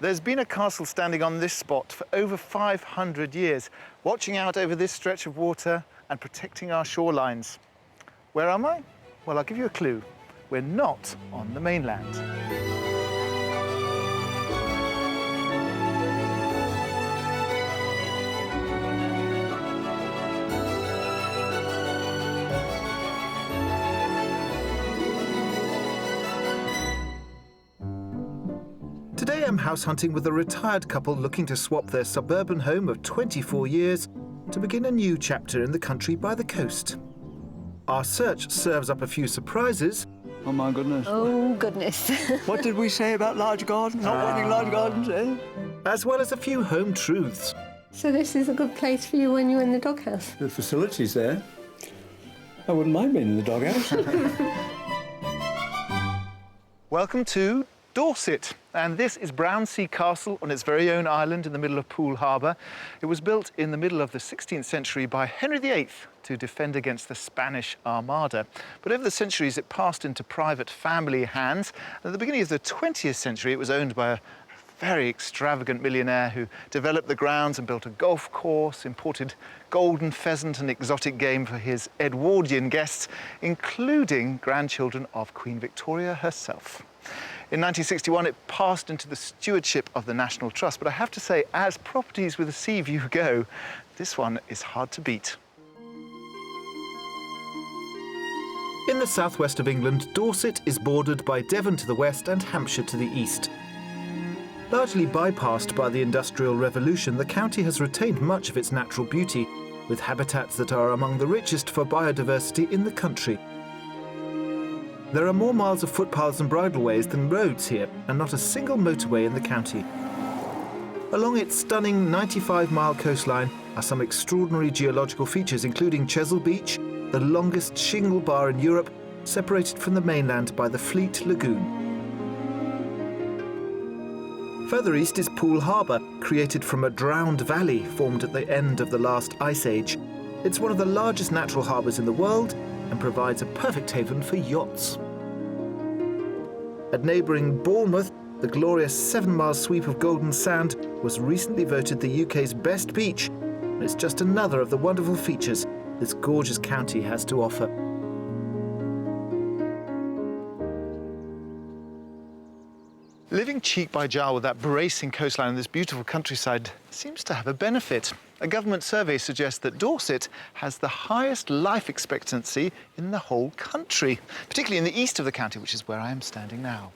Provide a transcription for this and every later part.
There's been a castle standing on this spot for over 500 years, watching out over this stretch of water and protecting our shorelines. Where am I? Well, I'll give you a clue. We're not on the mainland. Today I'm house hunting with a retired couple looking to swap their suburban home of 24 years to begin a new chapter in the country by the coast. Our search serves up a few surprises. Oh my goodness. Oh goodness. What did we say about large gardens? Not wanting large gardens, eh? As well as a few home truths. So this is a good place for you when you're in the doghouse? The facility's there. I wouldn't mind being in the doghouse. Welcome to Dorset, and this is Brownsea Castle on its very own island in the middle of Poole Harbour. It was built in the middle of the 16th century by Henry VIII to defend against the Spanish Armada. But over the centuries it passed into private family hands, and at the beginning of the 20th century it was owned by a very extravagant millionaire who developed the grounds and built a golf course, imported golden pheasant and exotic game for his Edwardian guests, including grandchildren of Queen Victoria herself. In 1961, it passed into the stewardship of the National Trust, but I have to say, as properties with a sea view go, this one is hard to beat. In the southwest of England, Dorset is bordered by Devon to the west and Hampshire to the east. Largely bypassed by the Industrial Revolution, the county has retained much of its natural beauty, with habitats that are among the richest for biodiversity in the country. There are more miles of footpaths and bridleways than roads here, and not a single motorway in the county. Along its stunning 95-mile coastline are some extraordinary geological features, including Chesil Beach, the longest shingle bar in Europe, separated from the mainland by the Fleet Lagoon. Further east is Poole Harbour, created from a drowned valley formed at the end of the last ice age. It's one of the largest natural harbours in the world and provides a perfect haven for yachts. At neighbouring Bournemouth, the glorious 7-mile sweep of golden sand was recently voted the UK's best beach, and it's just another of the wonderful features this gorgeous county has to offer. Living cheek by jowl with that bracing coastline and this beautiful countryside seems to have a benefit. A government survey suggests that Dorset has the highest life expectancy in the whole country, particularly in the east of the county, which is where I am standing now.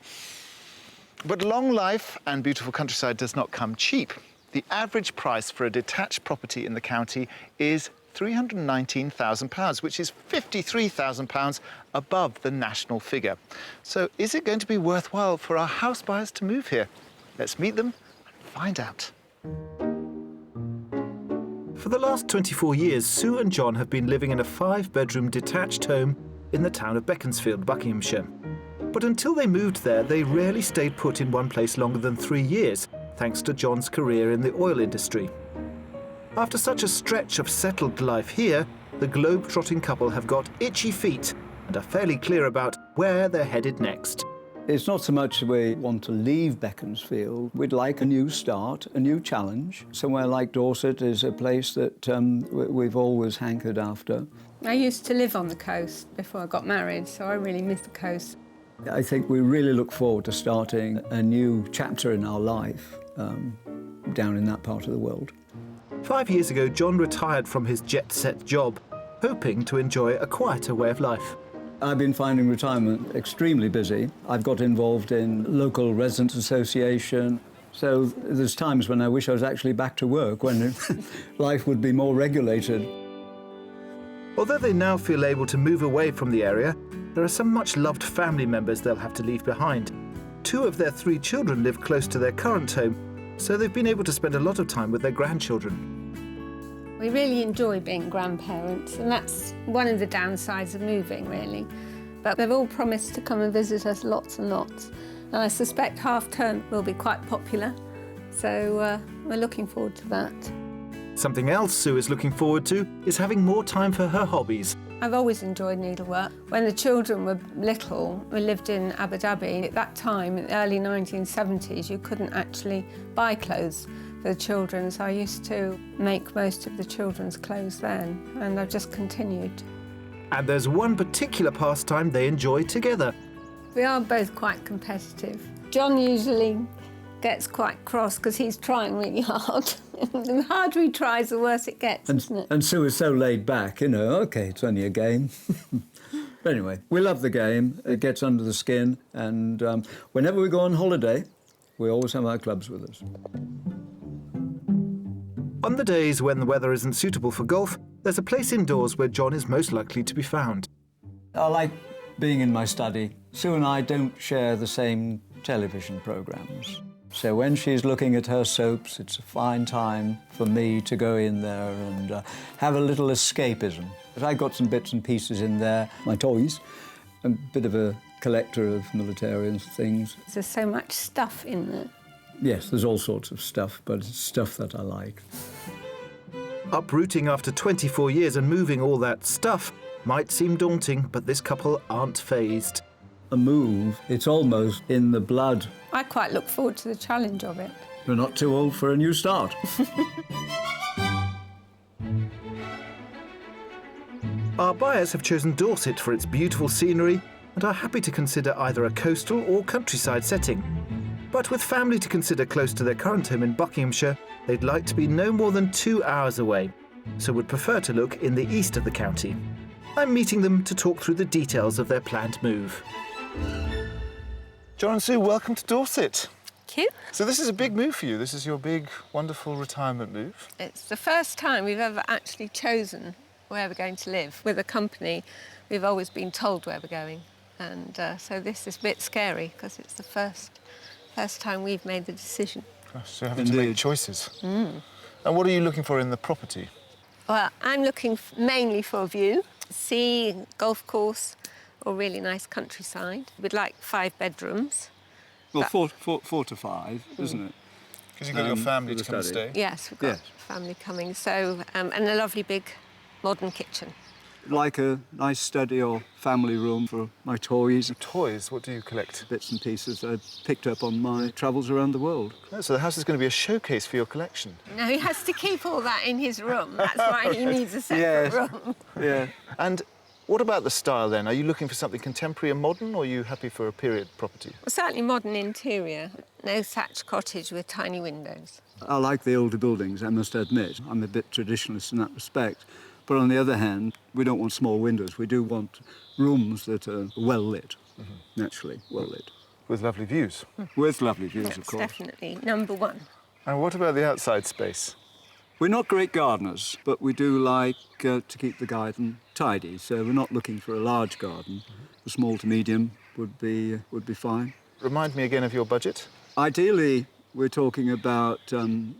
But long life and beautiful countryside does not come cheap. The average price for a detached property in the county is £319,000, which is £53,000 above the national figure. So is it going to be worthwhile for our house buyers to move here? Let's meet them and find out. For the last 24 years, Sue and John have been living in a 5-bedroom detached home in the town of Beaconsfield, Buckinghamshire. But until they moved there, they rarely stayed put in one place longer than 3 years, thanks to John's career in the oil industry. After such a stretch of settled life here, the globe-trotting couple have got itchy feet and are fairly clear about where they're headed next. It's not so much we want to leave Beaconsfield. We'd like a new start, a new challenge. Somewhere like Dorset is a place that we've always hankered after. I used to live on the coast before I got married, so I really miss the coast. I think we really look forward to starting a new chapter in our life down in that part of the world. 5 years ago, John retired from his jet-set job, hoping to enjoy a quieter way of life. I've been finding retirement extremely busy. I've got involved in local residents association, so there's times when I wish I was actually back to work, when life would be more regulated. Although they now feel able to move away from the area, there are some much-loved family members they'll have to leave behind. 2 of their 3 children live close to their current home, so they've been able to spend a lot of time with their grandchildren. We really enjoy being grandparents, and that's one of the downsides of moving, really. But they've all promised to come and visit us lots and lots. And I suspect half-term will be quite popular, so we're looking forward to that. Something else Sue is looking forward to is having more time for her hobbies. I've always enjoyed needlework. When the children were little, we lived in Abu Dhabi. At that time, in the early 1970s, you couldn't actually buy clothes for the children, so I used to make most of the children's clothes then, and I've just continued. And there's one particular pastime they enjoy together. We are both quite competitive. John usually gets quite cross because he's trying really hard. The harder he tries, the worse it gets, isn't it? And Sue is so laid back, you know, OK, it's only a game. But anyway, we love the game. It gets under the skin. And whenever we go on holiday, we always have our clubs with us. On the days when the weather isn't suitable for golf, there's a place indoors where John is most likely to be found. I like being in my study. Sue and I don't share the same television programmes. So when she's looking at her soaps, it's a fine time for me to go in there and have a little escapism. But I've got some bits and pieces in there, my toys, a bit of a collector of military and things. There's so much stuff in there. Yes, there's all sorts of stuff, but it's stuff that I like. Uprooting after 24 years and moving all that stuff might seem daunting, but this couple aren't fazed. A move, it's almost in the blood. I quite look forward to the challenge of it. We're not too old for a new start. Our buyers have chosen Dorset for its beautiful scenery and are happy to consider either a coastal or countryside setting. But with family to consider close to their current home in Buckinghamshire, they'd like to be no more than 2 hours away, so would prefer to look in the east of the county. I'm meeting them to talk through the details of their planned move. John and Sue, welcome to Dorset. Thank you. So this is a big move for you. This is your big, wonderful retirement move. It's the first time we've ever actually chosen where we're going to live. With a company, we've always been told where we're going. And so this is a bit scary because it's the first time we've made the decision. Gosh, so you're having to make choices. And what are you looking for in the property? Well, I'm looking mainly for a view, sea, golf course, or really nice countryside. We'd like 5 bedrooms. Well, 4 to 5, isn't it? Because you've got your family to come and stay. Yes, we've got family coming. So, and a lovely big modern kitchen. Like a nice study or family room for my toys. Toys? What do you collect? Bits and pieces I picked up on my travels around the world. Oh, so the house is going to be a showcase for your collection. No, he has to keep all that in his room. That's why he needs a separate room. Yeah. And what about the style then? Are you looking for something contemporary and modern, or are you happy for a period property? Well, certainly modern interior. No thatched cottage with tiny windows. I like the older buildings, I must admit. I'm a bit traditionalist in that respect. But on the other hand, we don't want small windows. We do want rooms that are well lit, naturally well lit. With lovely views. With lovely views, That's of course. definitely number one. And what about the outside space? We're not great gardeners, but we do like to keep the garden tidy. So we're not looking for a large garden. A small to medium would be fine. Remind me again of your budget. Ideally, we're talking about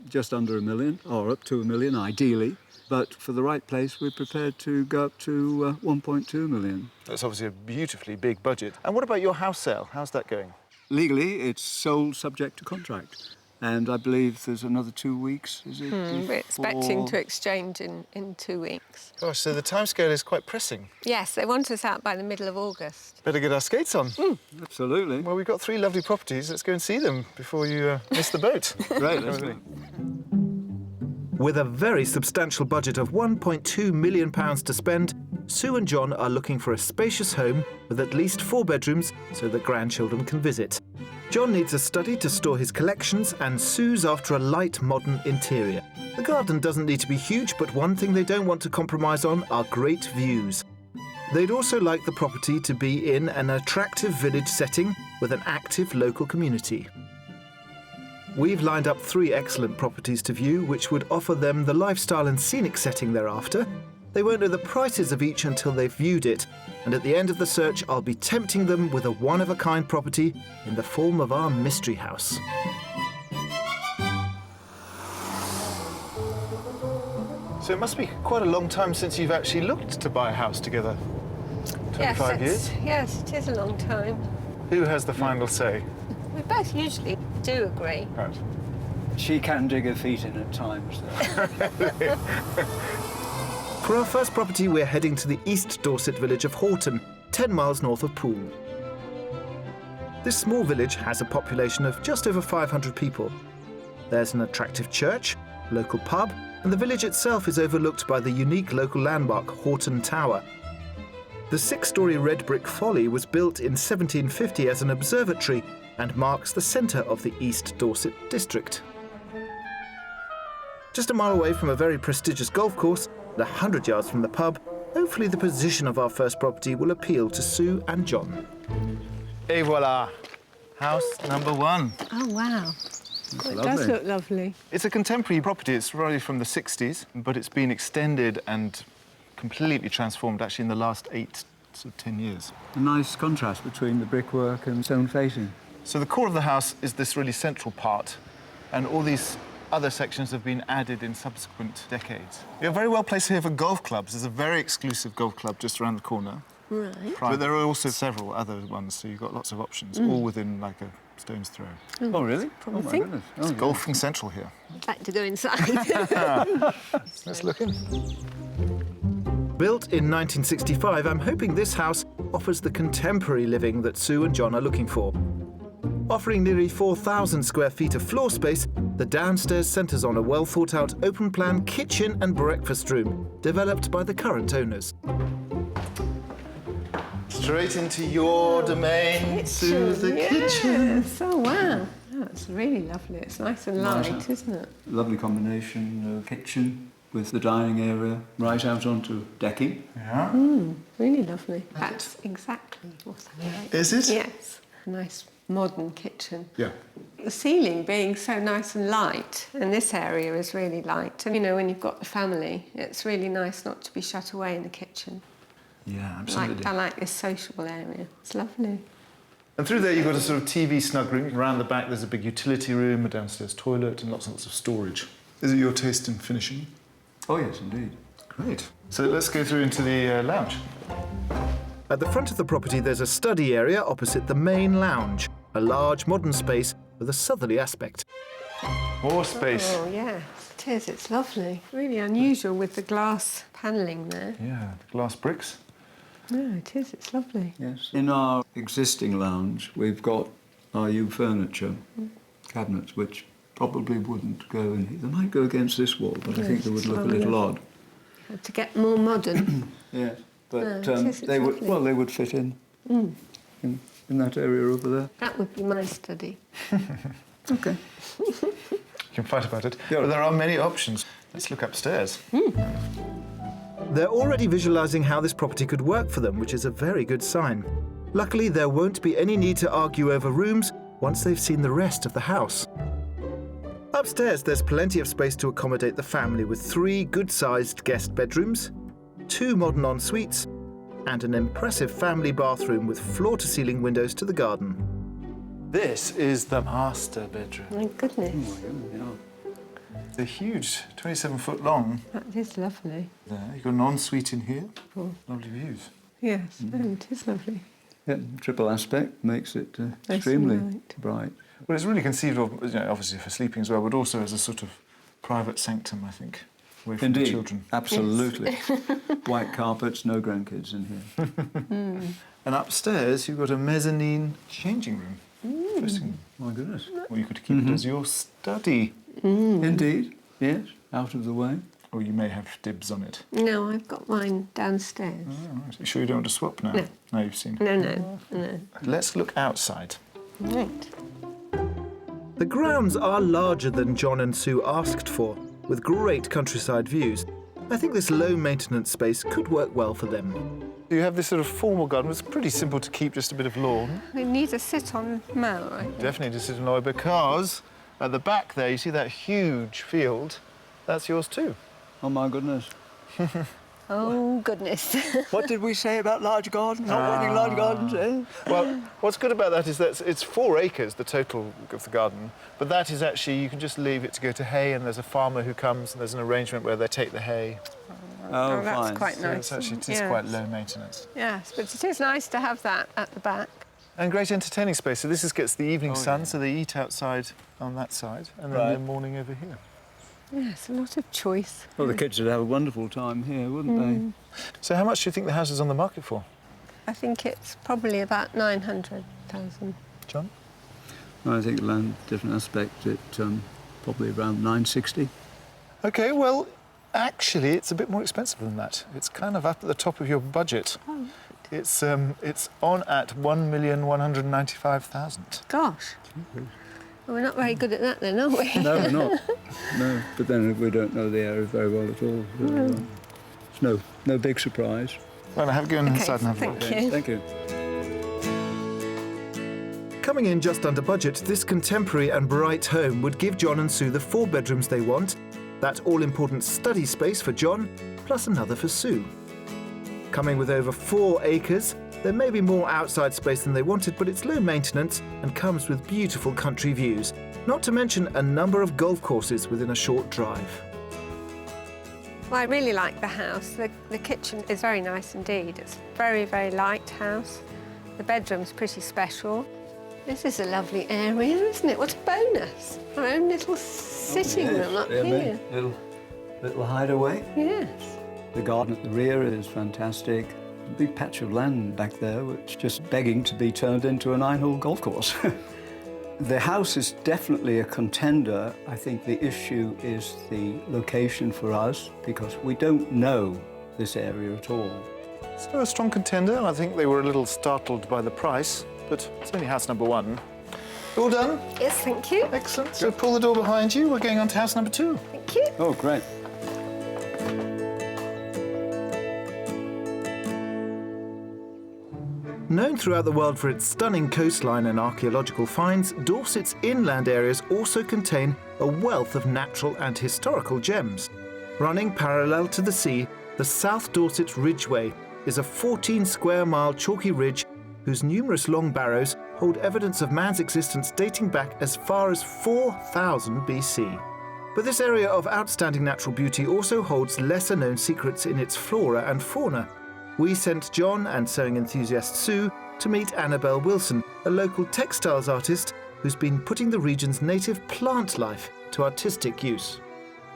just under £1 million, or up to £1 million, ideally. But for the right place, we're prepared to go up to 1.2 million. That's obviously a beautifully big budget. And what about your house sale? How's that going? Legally, it's sold subject to contract. And I believe there's another 2 weeks, is it? We're expecting to exchange in 2 weeks. Gosh, so the timescale is quite pressing. Yes, they want us out by the middle of August. Better get our skates on. Absolutely. Well, we've got 3 lovely properties. Let's go and see them before you miss the boat. Great, let's go. With a very substantial budget of £1.2 million to spend, Sue and John are looking for a spacious home with at least 4 bedrooms so that grandchildren can visit. John needs a study to store his collections, and Sue's after a light, modern interior. The garden doesn't need to be huge, but one thing they don't want to compromise on are great views. They'd also like the property to be in an attractive village setting with an active local community. We've lined up 3 excellent properties to view, which would offer them the lifestyle and scenic setting they're after. They won't know the prices of each until they've viewed it, and at the end of the search, I'll be tempting them with a one-of-a-kind property in the form of our mystery house. So it must be quite a long time since you've actually looked to buy a house together. 25 years? Yes, it is a long time. Who has the final say? We both usually do agree. Right. She can dig her feet in at times, though. For our first property, we're heading to the East Dorset village of Horton, 10 miles north of Poole. This small village has a population of just over 500 people. There's an attractive church, local pub, and the village itself is overlooked by the unique local landmark Horton Tower. The 6-storey red brick folly was built in 1750 as an observatory and marks the centre of the East Dorset district. Just a mile away from a very prestigious golf course, and 100 yards from the pub, hopefully the position of our first property will appeal to Sue and John. Et voilà, house number 1. Oh, wow. It does look lovely. It's a contemporary property. It's really from the 60s, but it's been extended and completely transformed actually in the last 8 to 10 years. A nice contrast between the brickwork and stone facing. So the core of the house is this really central part, and all these other sections have been added in subsequent decades. You're very well placed here for golf clubs. There's a very exclusive golf club just around the corner. Right. But there are also several other ones, so you've got lots of options, all within like a stone's throw. Oh, really? Promising. Oh, my goodness. It's golfing central here. I'd like to go inside. Let's look in. Built in 1965, I'm hoping this house offers the contemporary living that Sue and John are looking for. Offering nearly 4,000 square feet of floor space, the downstairs centres on a well-thought-out open-plan kitchen and breakfast room, developed by the current owners. Straight into your domain, Sue, the kitchen. Yes. Oh, wow. Oh, it's really lovely. It's nice and light, isn't it? Lovely combination of kitchen with the dining area right out onto decking. Yeah. Really lovely. That's exactly what I like. Is it? Yes. A nice modern kitchen. Yeah. The ceiling being so nice and light, and this area is really light. And, you know, when you've got the family, it's really nice not to be shut away in the kitchen. Yeah, absolutely. I like this sociable area. It's lovely. And through there you've got a sort of TV snug room. Around the back there's a big utility room, a downstairs toilet and lots and lots of storage. Is it your taste in finishing? Oh, yes, indeed. Great. So let's go through into the lounge. At the front of the property there's a study area opposite the main lounge, a large modern space with a southerly aspect. More space. Oh, yes, it is. It's lovely. Really unusual with the glass panelling there. Yeah, glass bricks. No, it is. It's lovely. Yes. In our existing lounge, we've got our U furniture cabinets, which probably wouldn't go in. They might go against this wall, but I think they would look a little odd. To get more modern. Yes, but they would. Well, they would fit in in that area over there. That would be my study. Okay. You can fight about it. Yeah. But there are many options. Let's look upstairs. They're already visualising how this property could work for them, which is a very good sign. Luckily, there won't be any need to argue over rooms once they've seen the rest of the house. Upstairs, there's plenty of space to accommodate the family with 3 good-sized guest bedrooms, 2 modern en-suites, and an impressive family bathroom with floor-to-ceiling windows to the garden. This is the master bedroom. My goodness. They're huge, 27-foot long. That is lovely. There, you've got an ensuite in here. Cool. Lovely views. Yes, it is lovely. Yeah, triple aspect makes it Nice extremely and light. bright. Well, it's really conceived of, you know, obviously for sleeping as well, but also as a sort of private sanctum, I think, away from the children. Absolutely. White carpets, no grandkids in here. And upstairs, you've got a mezzanine changing room. Interesting. My goodness. Or you could keep it as your study. Indeed, yes, out of the way. Or you may have dibs on it. No, I've got mine downstairs. Oh, right. You sure you don't want to swap now? No. No, you've seen. No. Let's look outside. Right. The grounds are larger than John and Sue asked for, with great countryside views. I think this low-maintenance space could work well for them. You have this sort of formal garden. It's pretty simple to keep, just a bit of lawn. We need a sit-on mow, I think. Definitely to sit on lawn, because at the back there, you see that huge field? That's yours too. Oh, my goodness. Oh, goodness. What did we say about large gardens? Not wanting large gardens, eh? Well, what's good about that is that it's 4 acres, the total of the garden, but that is actually, you can just leave it to go to hay, and there's a farmer who comes, and there's an arrangement where they take the hay. Oh, that's fine. quite So nice. it's actually, it is Yes. quite low maintenance. Yes, but it is nice to have that at the back. And great entertaining space. So this gets the evening sun, yeah. so they eat outside on that side, and then Right. the morning over here. Yes, a lot of choice. Well, the kids would have a wonderful time here, wouldn't So how much do you think the house is on the market for, I think it's probably about 900,000. John? they? I think land, different aspect, it probably around 960. OK, well, actually, it's a bit more expensive than that. It's kind of up at the top of your budget. Oh. It's on at 1,195,000. Gosh. Well, we're not very good at that then, are we? No, we're not. No, but then we don't know the area very well at all. So, it's no big surprise. Well, have a go inside and have a look. Thank you. Thank you. Coming in just under budget, this contemporary and bright home would give John and Sue the 4 bedrooms they want, that all-important study space for John, plus another for Sue. Coming with over 4 acres, there may be more outside space than they wanted, but it's low maintenance and comes with beautiful country views, not to mention a number of golf courses within a short drive. Well, I really like the house. The kitchen is very nice indeed. It's a very, very light house. The bedroom's pretty special. This is a lovely area, isn't it? What a bonus. Our own little sitting room up here. Little hideaway. Yes. The garden at the rear is fantastic. A big patch of land back there, which is just begging to be turned into a 9-hole golf course. The house is definitely a contender. I think the issue is the location for us, because we don't know this area at all. So a strong contender. I think they were a little startled by the price, but it's only house number 1. All done? Yes, thank you. Excellent. So pull the door behind you. We're going on to house number 2. Thank you. Oh, great. Known throughout the world for its stunning coastline and archaeological finds, Dorset's inland areas also contain a wealth of natural and historical gems. Running parallel to the sea, the South Dorset Ridgeway is a 14-square-mile chalky ridge whose numerous long barrows hold evidence of man's existence dating back as far as 4000 BC. But this area of outstanding natural beauty also holds lesser-known secrets in its flora and fauna. We sent John and sewing enthusiast Sue to meet Annabelle Wilson, a local textiles artist who's been putting the region's native plant life to artistic use.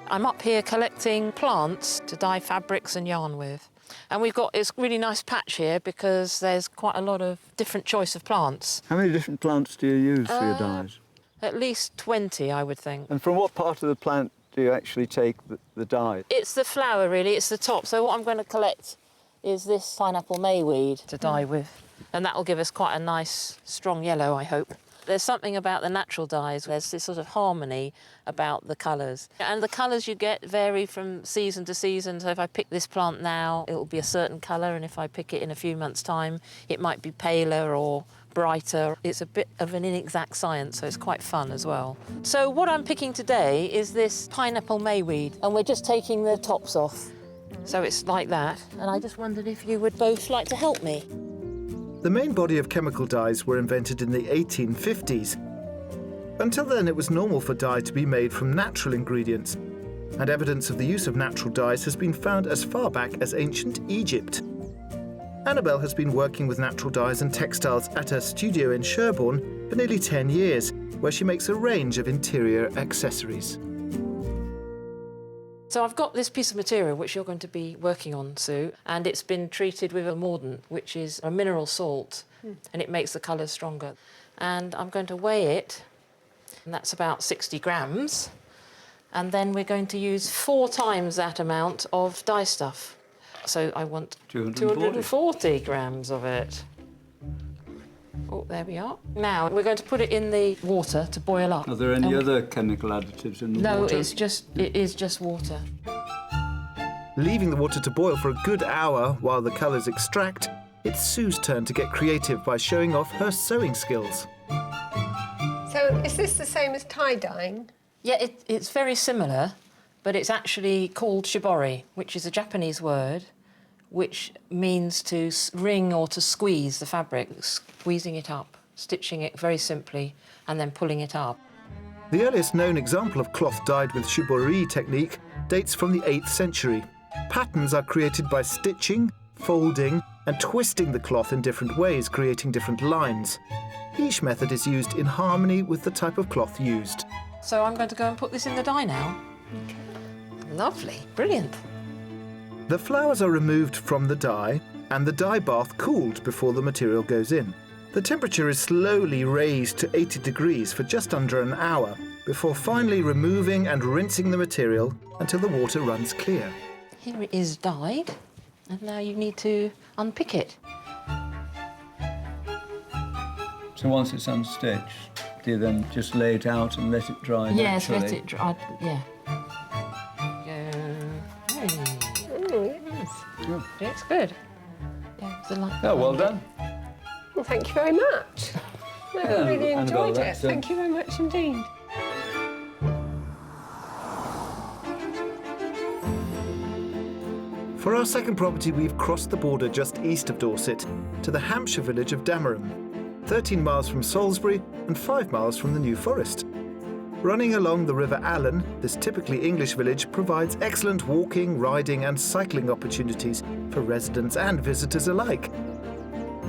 I'm up here collecting plants to dye fabrics and yarn with. And we've got this really nice patch here because there's quite a lot of different choice of plants. How many different plants do you use for your dyes? At least 20, I would think. And from what part of the plant do you actually take the dye? It's the flower, really. It's the top. So what I'm going to collect is this pineapple mayweed to dye with. And that will give us quite a nice, strong yellow, I hope. There's something about the natural dyes. There's this sort of harmony about the colours. And the colours you get vary from season to season. So if I pick this plant now, it will be a certain colour. And if I pick it in a few months' time, it might be paler or brighter. It's a bit of an inexact science, so it's quite fun as well. So what I'm picking today is this pineapple mayweed. And we're just taking the tops off. So it's like that. And I just wondered if you would both like to help me. The main body of chemical dyes were invented in the 1850s. Until then, it was normal for dye to be made from natural ingredients, and evidence of the use of natural dyes has been found as far back as ancient Egypt. Annabelle has been working with natural dyes and textiles at her studio in Sherborne for nearly 10 years, where she makes a range of interior accessories. So I've got this piece of material which you're going to be working on, Sue, and it's been treated with a mordant, which is a mineral salt, and it makes the colours stronger. And I'm going to weigh it, and that's about 60 grams. And then we're going to use 4 times that amount of dye stuff. So I want 240 grams of it. Oh, there we are. Now, we're going to put it in the water to boil up. Are there any other chemical additives in the No, water? it is just water. Leaving the water to boil for a good hour while the colours extract, it's Sue's turn to get creative by showing off her sewing skills. So is this the same as tie-dyeing? Yeah, it's very similar, but it's actually called shibori, which is a Japanese word, which means to wring or to squeeze the fabric, squeezing it up, stitching it very simply, and then pulling it up. The earliest known example of cloth dyed with shibori technique dates from the 8th century. Patterns are created by stitching, folding, and twisting the cloth in different ways, creating different lines. Each method is used in harmony with the type of cloth used. So I'm going to go and put this in the dye now. Lovely, brilliant. The flowers are removed from the dye and the dye bath cooled before the material goes in. The temperature is slowly raised to 80 degrees for just under an hour before finally removing and rinsing the material until the water runs clear. Here it is dyed, and now you need to unpick it. So once it's unstitched, do you then just lay it out and let it dry Yes, naturally? let it dry, yeah. Oh, yes. It's good. Yeah, it's a lot. Oh, well done. Well, thank you very much. I really and enjoyed well, it. Thank you very much indeed. For our second property, we've crossed the border just east of Dorset to the Hampshire village of Damerham, 13 miles from Salisbury and 5 miles from the New Forest. Running along the River Allen, this typically English village provides excellent walking, riding and cycling opportunities for residents and visitors alike.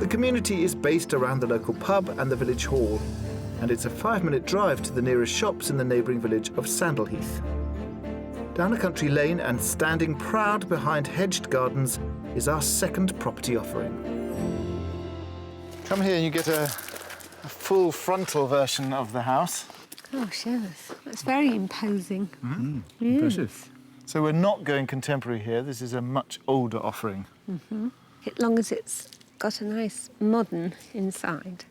The community is based around the local pub and the village hall, and it's a 5-minute drive to the nearest shops in the neighbouring village of Sandalheath. Down a country lane and standing proud behind hedged gardens is our second property offering. Come here and you get a full frontal version of the house. Gosh, yes. That's very imposing. Impressive. So we're not going contemporary here. This is a much older offering. As long as it's got a nice modern inside.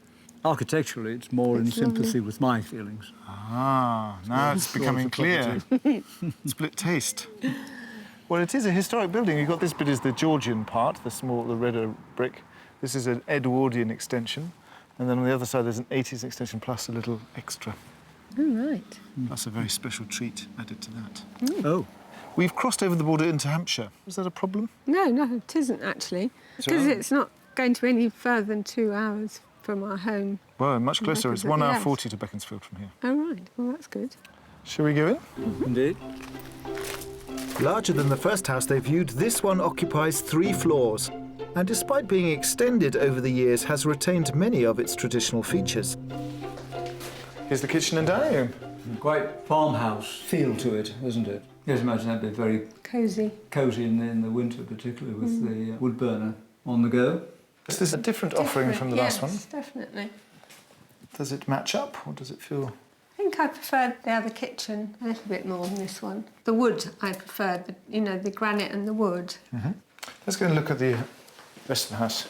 Architecturally, it's more in It's lovely. sympathy with my feelings. Ah, now it's becoming clear. Split taste. Well, it is a historic building. You've got this bit is the Georgian part, the redder brick. This is an Edwardian extension. And then on the other side, there's an 80s extension plus a little extra. Oh, right. Plus a very special treat added to that. Oh. We've crossed over the border into Hampshire. Is that a problem? No, it isn't actually. Because it's not going to be any further than 2 hours from our home. Well, much closer. It's 1 hour Yes. 40 to Beaconsfield from here. Oh, right. Well, that's good. Shall we go in? Indeed. Larger than the first house they viewed, this one occupies 3 floors, and despite being extended over the years, has retained many of its traditional features. Here's the kitchen and dining room. Quite farmhouse feel to it, isn't it? Yes, imagine that'd be very Cosy. cosy in the winter, particularly with the wood burner on the go. Is this a different offering from the last one? Yes, definitely. Does it match up, or does it feel... I think I preferred the other kitchen a little bit more than this one. The wood I preferred, the granite and the wood. Let's go and look at the rest of the house.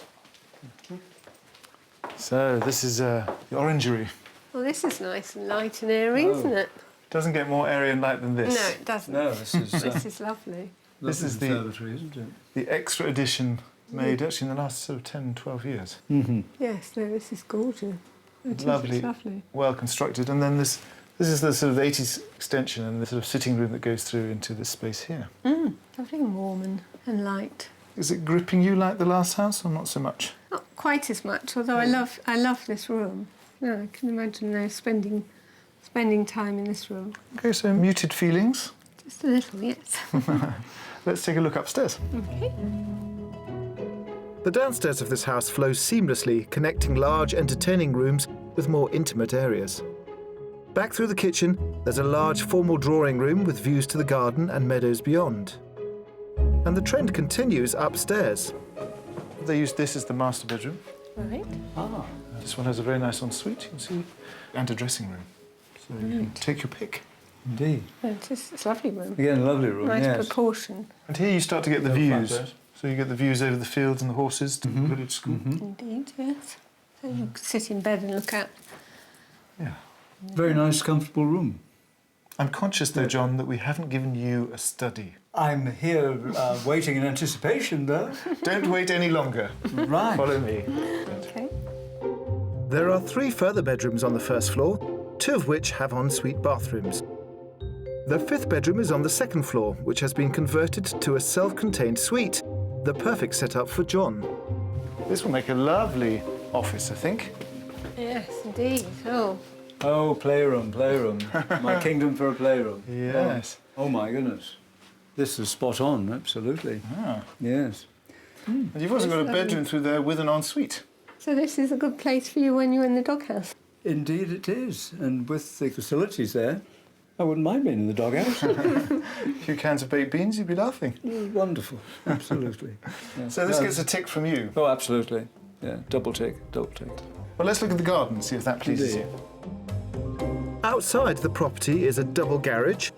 So, this is the orangery. Well, this is nice and light and airy, isn't it? Doesn't get more airy and light than this. No, it doesn't. No, this is This is lovely. This is the conservatory, isn't it? The extra edition made actually in the last sort of 10, 12 years. Yes, no, this is gorgeous. It is, Lovely, it's lovely. well constructed. And then this is the sort of 80s extension and the sort of sitting room that goes through into this space here. Lovely and warm and light. Is it gripping you like the last house, or not so much? Not quite as much, although I love this room. Yeah, I can imagine spending time in this room. Okay, so muted feelings. Just a little, yes. Let's take a look upstairs. Okay. The downstairs of this house flows seamlessly, connecting large entertaining rooms with more intimate areas. Back through the kitchen, there's a large formal drawing room with views to the garden and meadows beyond. And the trend continues upstairs. They used this as the master bedroom. Right. This one has a very nice ensuite, you can see, and a dressing room. So you can take your pick. Indeed. No, it's a lovely room. Again, a lovely room, Nice yes. proportion. And here you start to get the No views. flat bed. So you get the views over the fields and the horses to the village school. Indeed, yes. So you can sit in bed and look out. Yeah. Very nice, comfortable room. I'm conscious, though, John, that we haven't given you a study. I'm here waiting in anticipation, though. Don't wait any longer. Right. Follow me. Okay. There are 3 further bedrooms on the first floor, 2 of which have ensuite bathrooms. The 5th bedroom is on the 2nd floor, which has been converted to a self-contained suite, the perfect setup for John. This will make a lovely office, I think. Yes, indeed. Oh, Oh, playroom, playroom. My kingdom for a playroom. Yes. Oh, my goodness. This is spot on, absolutely. Ah. Yes. And you've also got a bedroom through there with an ensuite. so this is a good place for you when you're in the doghouse. Indeed it is. And with the facilities there, I wouldn't mind being in the doghouse. A few cans of baked beans, you'd be laughing. Wonderful, absolutely. Yeah. So this gets a tick from you. Oh, absolutely. Yeah, double tick, double tick. Well, let's look at the garden and see if that pleases Indeed. you. Outside the property is a double garage,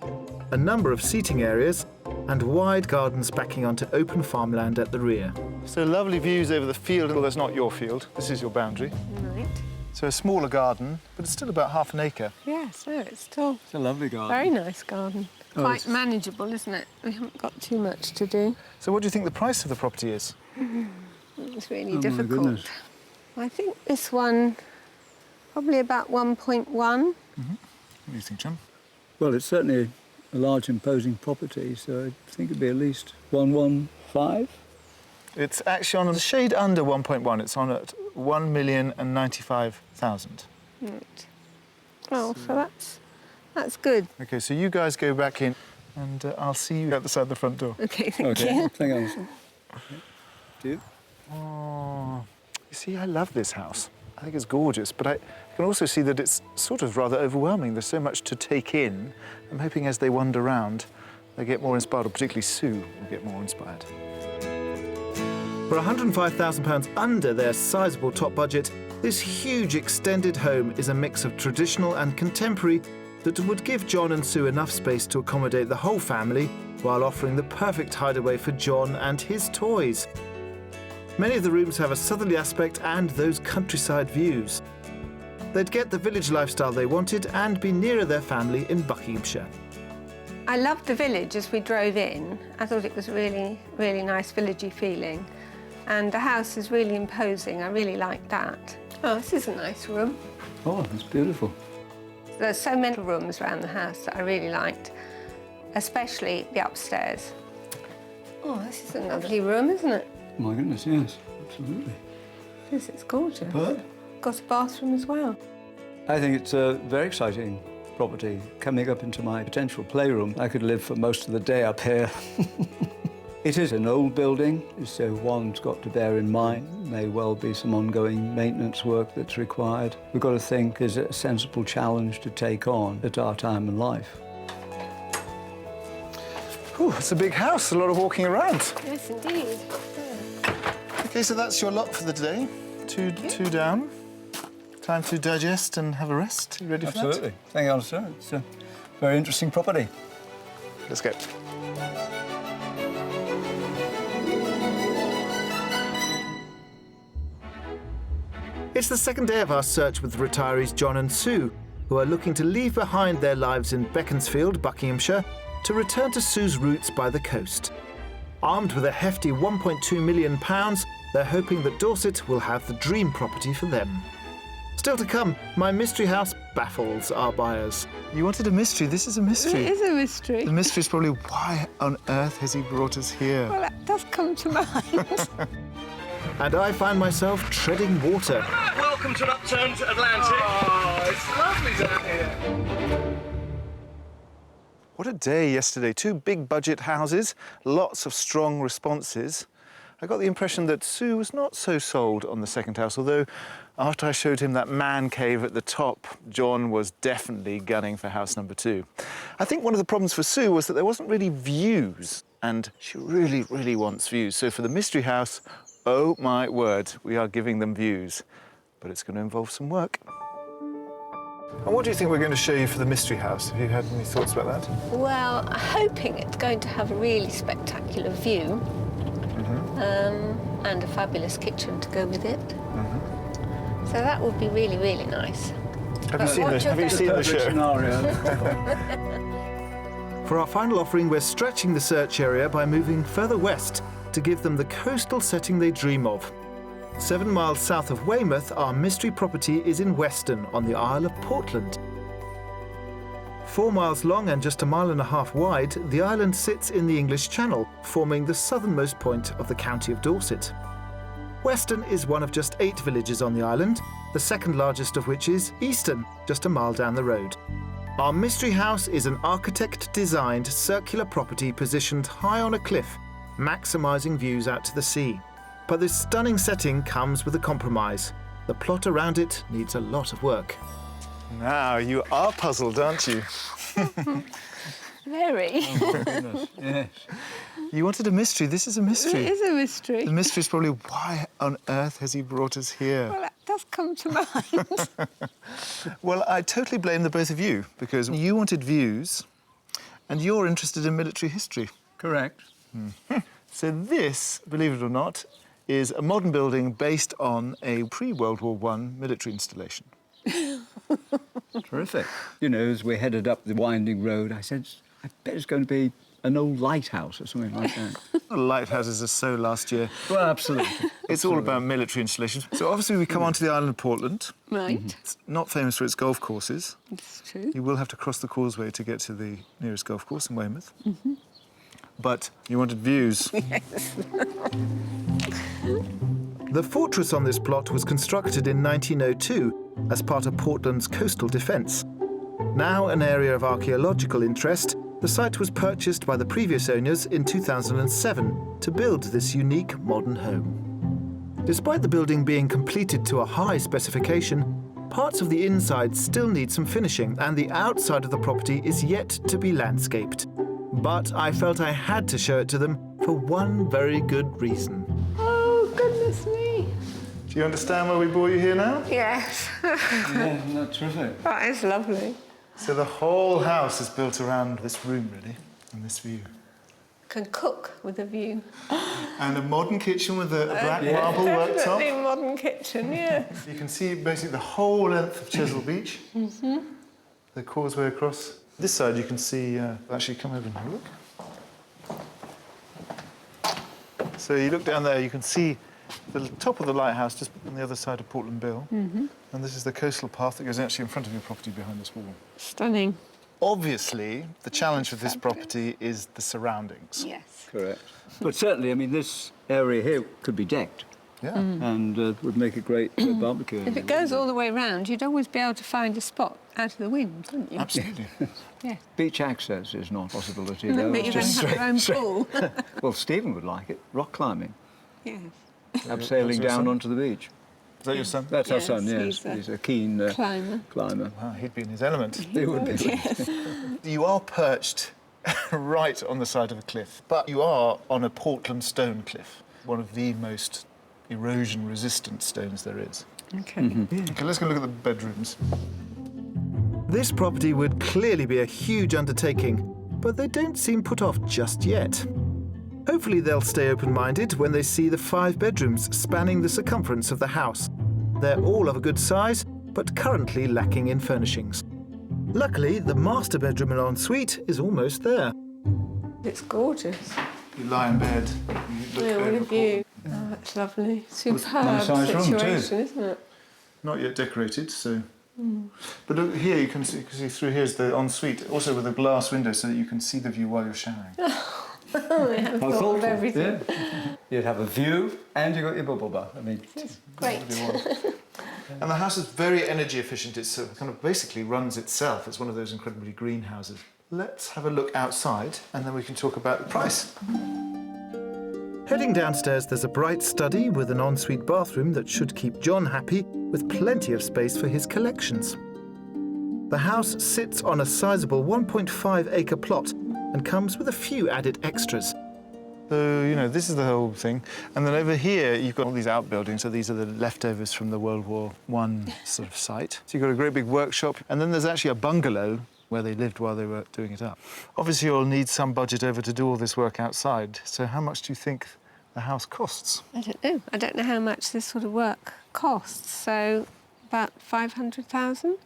a number of seating areas, and wide gardens backing onto open farmland at the rear. So lovely views over the field. Well, that's not your field. This is your boundary. Right. So a smaller garden, but it's still about half an acre. Yes, no, it's still It's a lovely garden. very nice garden. Oh, Quite it's- manageable, isn't it? We haven't got too much to do. So what do you think the price of the property is? It's really Oh, my difficult. goodness. I think this one, probably about 1.1. What do you think, John? Well, it's certainly a large, imposing property, so I think it'd be at least 115. It's actually on a shade under 1.1. It's on at 1,095,000. Right. Oh, so that's good. OK, so you guys go back in and I'll see you at the side of the front door. Okay, thank Okay, you. hang on a second. Do you? Oh, you see, I love this house. I think it's gorgeous, but I can also see that it's sort of rather overwhelming. There's so much to take in. I'm hoping as they wander around, they get more inspired, or particularly Sue will get more inspired. For £105,000 under their sizable top budget, this huge extended home is a mix of traditional and contemporary that would give John and Sue enough space to accommodate the whole family while offering the perfect hideaway for John and his toys. Many of the rooms have a southerly aspect and those countryside views. They'd get the village lifestyle they wanted and be nearer their family in Buckinghamshire. I loved the village as we drove in. I thought it was really, really nice villagey feeling. And the house is really imposing. I really like that. Oh, this is a nice room. Oh, it's beautiful. There's so many rooms around the house that I really liked, especially the upstairs. Oh, this is a lovely room, isn't it? My goodness, yes, absolutely. This is gorgeous. But Got a bathroom as well. I think it's a very exciting property. Coming up into my potential playroom, I could live for most of the day up here. It is an old building, so one's got to bear in mind may well be some ongoing maintenance work that's required. We've got to think, is it a sensible challenge to take on at our time in life? Ooh, it's a big house, a lot of walking around. Yes, indeed. OK, so that's your lot for the day. Two down. Time to digest and have a rest. You ready for Absolutely. Thank you, sir. It's a very interesting property. that? Let's go. It's the second day of our search with retirees John and Sue, who are looking to leave behind their lives in Beaconsfield, Buckinghamshire, to return to Sue's roots by the coast. Armed with a hefty £1.2 million, they're hoping that Dorset will have the dream property for them. Still to come, my mystery house baffles our buyers. You wanted a mystery, this is a mystery. It is a mystery. The mystery is probably why on earth has he brought us here? Well, that does come to mind. And I find myself treading water. Welcome to an upturned Atlantic. Oh, it's lovely down here. What a day yesterday. 2 big budget houses, lots of strong responses. I got the impression that Sue was not so sold on the second house, although after I showed him that man cave at the top, John was definitely gunning for house number 2. I think one of the problems for Sue was that there wasn't really views, and she really, really wants views. So for the mystery house, oh my word, we are giving them views. But it's going to involve some work. And what do you think we're going to show you for the mystery house? Have you had any thoughts about that? Well, I'm hoping it's going to have a really spectacular view. And a fabulous kitchen to go with it. So that would be really, really nice. Have you seen the show? Scenario. For our final offering, we're stretching the search area by moving further west to give them the coastal setting they dream of. 7 miles south of Weymouth, our mystery property is in Weston on the Isle of Portland. 4 miles long and just 1.5 miles wide, the island sits in the English Channel, forming the southernmost point of the county of Dorset. Weston is one of just 8 villages on the island, the second largest of which is Easton, just a mile down the road. Our mystery house is an architect-designed circular property positioned high on a cliff, maximising views out to the sea. But this stunning setting comes with a compromise. The plot around it needs a lot of work. Now, you are puzzled, aren't you? Very. Oh, my goodness. Yes. You wanted a mystery. This is a mystery. It is a mystery. The mystery is probably why on earth has he brought us here? Well, that does come to mind. Well, I totally blame the both of you because you wanted views and you're interested in military history. Correct. So this, believe it or not, is a modern building based on a pre-World War I military installation. Terrific. You know, as we headed up the winding road, I said, I bet it's going to be an old lighthouse or something like that. The lighthouses are so last year. Well, absolutely. It's all about military installations. So obviously we come onto the island of Portland. Right. It's not famous for its golf courses. It's true. You will have to cross the causeway to get to the nearest golf course in Weymouth. But you wanted views. Yes. The fortress on this plot was constructed in 1902 as part of Portland's coastal defence. Now an area of archaeological interest, the site was purchased by the previous owners in 2007 to build this unique modern home. Despite the building being completed to a high specification, parts of the inside still need some finishing and the outside of the property is yet to be landscaped. But I felt I had to show it to them for one very good reason. Oh, goodness me. Do you understand why we brought you here now? Yes. Yeah, that's terrific. That is lovely. So the whole house is built around this room, really, and this view. Can cook with a view. And a modern kitchen with a black marble Definitely worktop. a modern kitchen, yes. You can see basically the whole length of Chesil Beach. The causeway across. This side you can see, actually come over and have a look. So you look down there, you can see the top of the lighthouse just on the other side of Portland Bill. And this is the coastal path that goes actually in front of your property behind this wall. Stunning. Obviously, the challenge with this property is the surroundings. Yes. Correct. But certainly, I mean, this area here could be decked Yeah. and would make a great barbecue. If it goes all the way round, you'd always be able to find a spot out of the wind, wouldn't you? Absolutely. Yeah. Beach access is not a possibility, And though. then you then It's have your own straight- pool. Well, Stephen would like it. Rock climbing. Yes. Abseiling your down son? onto the beach. Is that your son? That's our Yes, son, yes. he's a He's a keen Climber. climber. Wow, he'd be in his element. He would be. Yes. You are perched right on the side of a cliff, but you are on a Portland stone cliff, one of the most erosion-resistant stones there is. Okay. Okay, let's go look at the bedrooms. This property would clearly be a huge undertaking, but they don't seem put off just yet. Hopefully they'll stay open-minded when they see the 5 bedrooms spanning the circumference of the house. They're all of a good size, but currently lacking in furnishings. Luckily, the master bedroom and ensuite is almost there. It's gorgeous. You lie in bed. Yeah, what a view. Oh, that's lovely. Superb nice size room too. situation, isn't it? Not yet decorated, so... But look, here you can see through here's the ensuite, also with a glass window so that you can see the view while you're showering. Oh, I haven't thought of everything. Yeah. You'd have a view and you got your bubble bath. I mean, Great. And the house is very energy efficient. It's kind of basically runs itself. It's one of those incredibly green houses. Let's have a look outside and then we can talk about the price. Heading downstairs, there's a bright study with an ensuite bathroom that should keep John happy, with plenty of space for his collections. The house sits on a sizable 1.5-acre plot and comes with a few added extras. So, you know, this is the whole thing. And then over here, you've got all these outbuildings. So these are the leftovers from the World War I sort of site. So you've got a great big workshop. And then there's actually a bungalow where they lived while they were doing it up. Obviously, you'll need some budget over to do all this work outside. So how much do you think the house costs? I don't know. I don't know how much this sort of work costs. So about 500,000?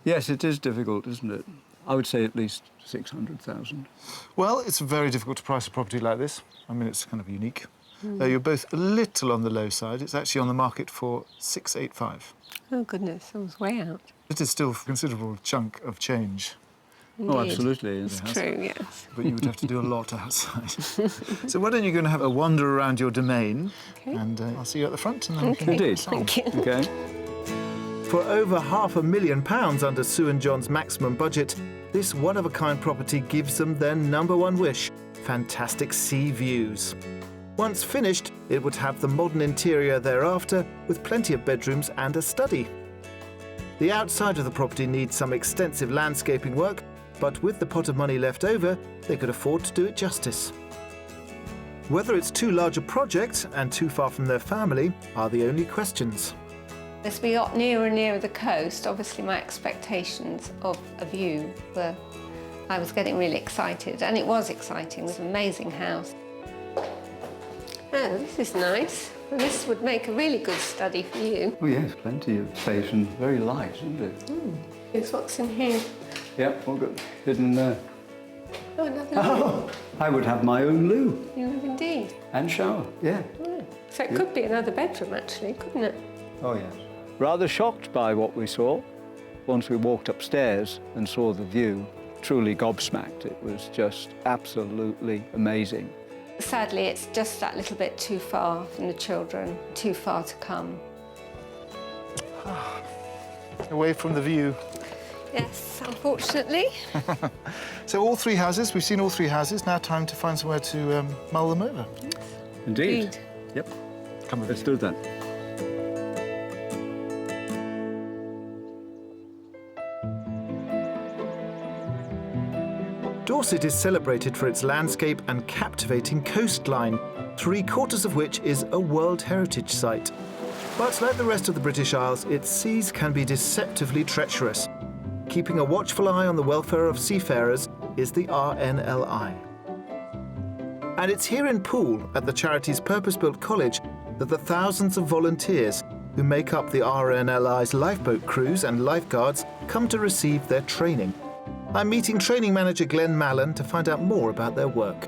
yes, it is difficult, isn't it? I would say at least 600,000. Well, it's very difficult to price a property like this. I mean, it's kind of unique. You're both a little on the low side. It's actually on the market for 685. Oh, goodness, I was way out. It is still a considerable chunk of change, Oh, Indeed. absolutely. It's true, yes. but you would have to do a lot outside. So why don't you go and have a wander around your domain, Okay. and I'll see you at the front, and then we can... Indeed. Thank you. Okay. For over £500,000 under Sue and John's maximum budget, this one-of-a-kind property gives them their #1 wish: fantastic sea views. Once finished, it would have the modern interior thereafter, with plenty of bedrooms and a study. The outside of the property needs some extensive landscaping work, but with the pot of money left over, they could afford to do it justice. Whether it's too large a project and too far from their family are the only questions. As we got nearer and nearer the coast, obviously my expectations of a view were, I was getting really excited, and it was exciting. It was an amazing house. Oh, this is nice. And this would make a really good study for you. Oh yes, plenty of space and very light, isn't it? Here's what's in here. Yep, all good. Hidden there. Oh, another loo. Oh, I would have my own loo. You would indeed. And shower, yeah. So it could be another bedroom, actually, couldn't it? Oh yes. Rather shocked by what we saw. Once we walked upstairs and saw the view, truly gobsmacked. It was just absolutely amazing. Sadly, it's just that little bit too far from the children, too far to come. Away from the view. Yes, unfortunately. So all three houses, we've seen all three houses. Now time to find somewhere to mull them over. Indeed. Yep. Come with Let's me. do that. Dorset is celebrated for its landscape and captivating coastline, 3/4 of which is a World Heritage Site. But like the rest of the British Isles, its seas can be deceptively treacherous. Keeping a watchful eye on the welfare of seafarers is the RNLI. And it's here in Poole, at the charity's purpose-built college, that the thousands of volunteers who make up the RNLI's lifeboat crews and lifeguards come to receive their training. I'm meeting training manager Glenn Mallon to find out more about their work.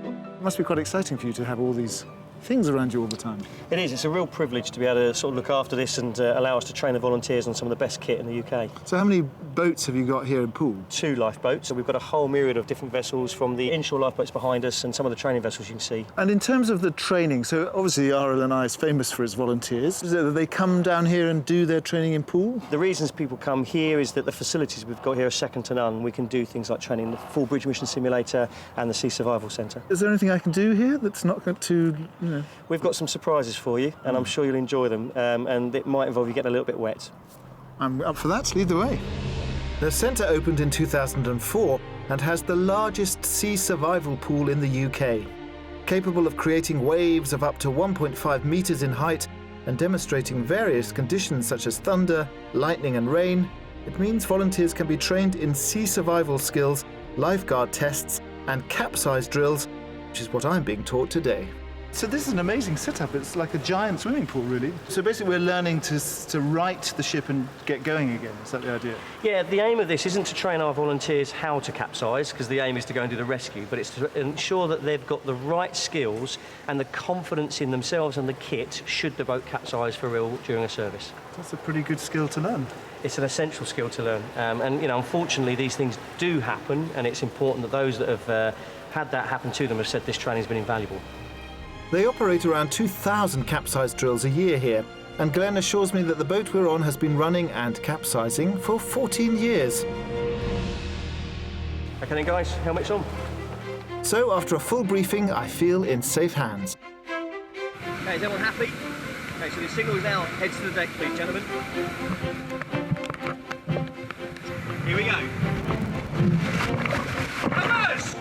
It must be quite exciting for you to have all these things around you all the time. It is. It's a real privilege to be able to sort of look after this and allow us to train the volunteers on some of the best kit in the UK. So how many boats have you got here in Poole? 2 lifeboats, so we've got a whole myriad of different vessels, from the inshore lifeboats behind us and some of the training vessels you can see. And in terms of the training, so obviously the RNLI is famous for its volunteers. Is it that they come down here and do their training in Poole? The reasons people come here is that the facilities we've got here are second to none. We can do things like training the full bridge mission simulator and the Sea Survival Centre. Is there anything I can do here that's not going to, We've got some surprises for you, and I'm sure you'll enjoy them, and it might involve you getting a little bit wet. I'm up for that, lead the way. The centre opened in 2004 and has the largest sea survival pool in the UK. Capable of creating waves of up to 1.5 metres in height and demonstrating various conditions such as thunder, lightning and rain, it means volunteers can be trained in sea survival skills, lifeguard tests and capsize drills, which is what I'm being taught today. So this is an amazing setup. It's like a giant swimming pool, really. So basically we're learning to right the ship and get going again. Is that the idea? Yeah, the aim of this isn't to train our volunteers how to capsize, because the aim is to go and do the rescue, but it's to ensure that they've got the right skills and the confidence in themselves and the kit should the boat capsize for real during a service. That's a pretty good skill to learn. It's an essential skill to learn, and unfortunately these things do happen, and it's important that those that have had that happen to them have said this training's been invaluable. They operate around 2,000 capsize drills a year here, and Glenn assures me that the boat we're on has been running and capsizing for 14 years. Okay then guys, helmets on. So after a full briefing, I feel in safe hands. Okay, is everyone happy? Okay, so the signal is now heads to the deck, please, gentlemen. Here we go. Reverse!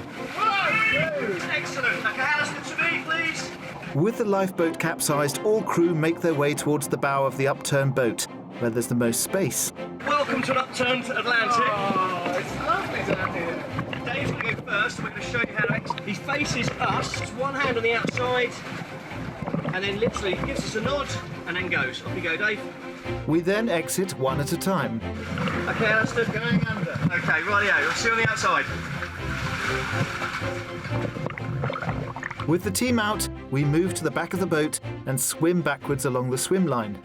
Excellent. Okay, Alistair, to me, please. With the lifeboat capsized, all crew make their way towards the bow of the upturned boat, where there's the most space. Welcome to an upturned Atlantic. Oh, it's lovely down here. Dave's going to go first, and we're going to show you how to exit. He faces us, it's one hand on the outside, and then literally gives us a nod, and then goes. Off you go, Dave. We then exit one at a time. Okay, Alistair. Going under. Okay, rightio. We'll see you on the outside. With the team out, we move to the back of the boat and swim backwards along the swim line.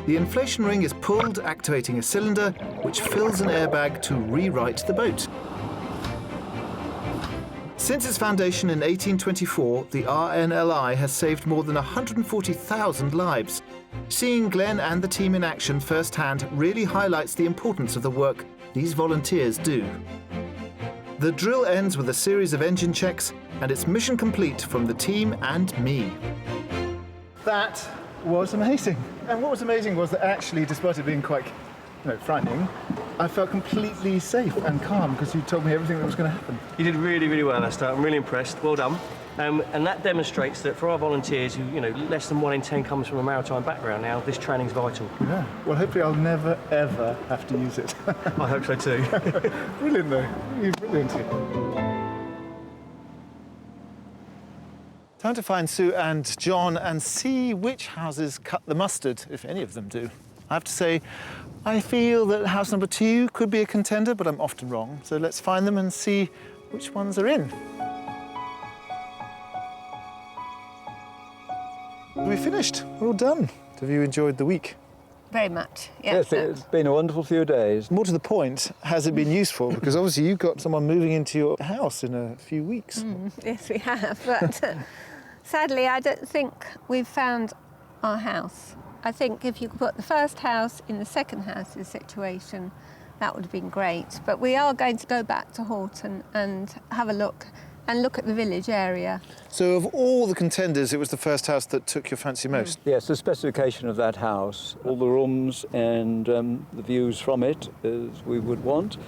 The inflation ring is pulled, activating a cylinder, which fills an airbag to rewrite the boat. Since its foundation in 1824, the RNLI has saved more than 140,000 lives. Seeing Glenn and the team in action firsthand really highlights the importance of the work these volunteers do. The drill ends with a series of engine checks, and it's mission complete from the team and me. That was amazing. And what was amazing was that actually, despite it being quite frightening, I felt completely safe and calm because you told me everything that was going to happen. You did really, really well, Alistair. I'm really impressed. Well done. And that demonstrates that for our volunteers who, less than 1 in 10 comes from a maritime background now, this training's vital. Yeah. Well, hopefully I'll never, ever have to use it. I hope so too. Brilliant, though. You're brilliant. Time to find Sue and John and see which houses cut the mustard, if any of them do. I have to say, I feel that house number 2 could be a contender, but I'm often wrong. So let's find them and see which ones are in. We finished. We're all done. Have you enjoyed the week? Very much. Yes, it's been a wonderful few days. More to the point, has it been useful? Because obviously you've got someone moving into your house in a few weeks. Yes, we have. But sadly, I don't think we've found our house. I think if you could put the first house in the second house's situation, that would have been great. But we are going to go back to Horton and have a look and look at the village area. So of all the contenders, it was the first house that took your fancy most? Yes, the specification of that house, all the rooms and the views from it as we would want.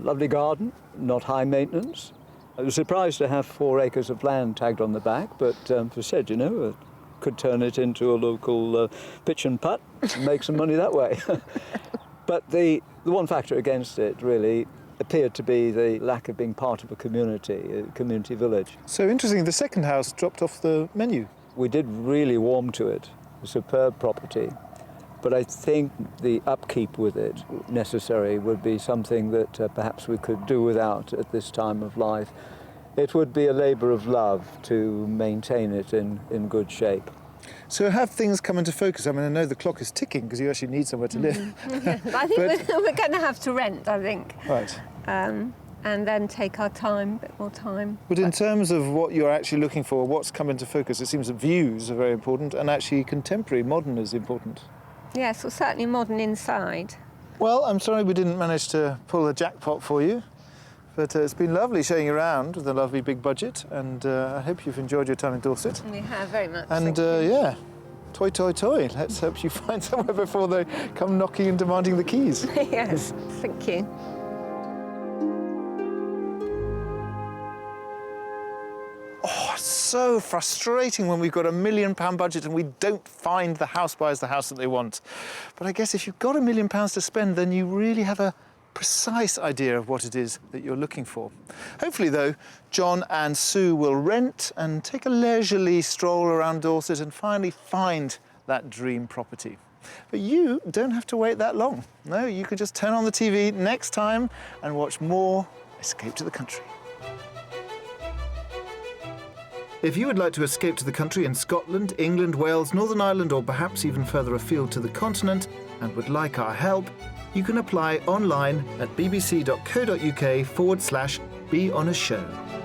Lovely garden, not high maintenance. I was surprised to have 4 acres of land tagged on the back, but as I said, could turn it into a local pitch and putt and make some money that way. But the one factor against it really appeared to be the lack of being part of a community village. So interesting, the second house dropped off the menu. We did really warm to it, a superb property, but I think the upkeep with it necessary would be something that perhaps we could do without at this time of life. It would be a labour of love to maintain it in good shape. So have things come into focus? I mean, I know the clock is ticking because you actually need somewhere to live. Yeah, I think we're going to have to rent, I think. Right. And then take our time, a bit more time. But in terms of what you're actually looking for, what's come into focus? It seems that views are very important and actually contemporary, modern is important. Yes, well, certainly modern inside. Well, I'm sorry we didn't manage to pull a jackpot for you, but it's been lovely showing you around with a lovely big budget, and I hope you've enjoyed your time in Dorset. We have very much. And yeah, toy, toy, toy. Let's hope you find somewhere before they come knocking and demanding the keys. Yes, thank you. Oh, it's so frustrating when we've got £1 million budget and we don't find the house buyers the house that they want. But I guess if you've got £1 million to spend, then you really have a precise idea of what it is that you're looking for. Hopefully, though, John and Sue will rent and take a leisurely stroll around Dorset and finally find that dream property. But you don't have to wait that long. No, you can just turn on the TV next time and watch more Escape to the Country. If you would like to escape to the country in Scotland, England, Wales, Northern Ireland, or perhaps even further afield to the continent and would like our help, you can apply online at bbc.co.uk/beonashow.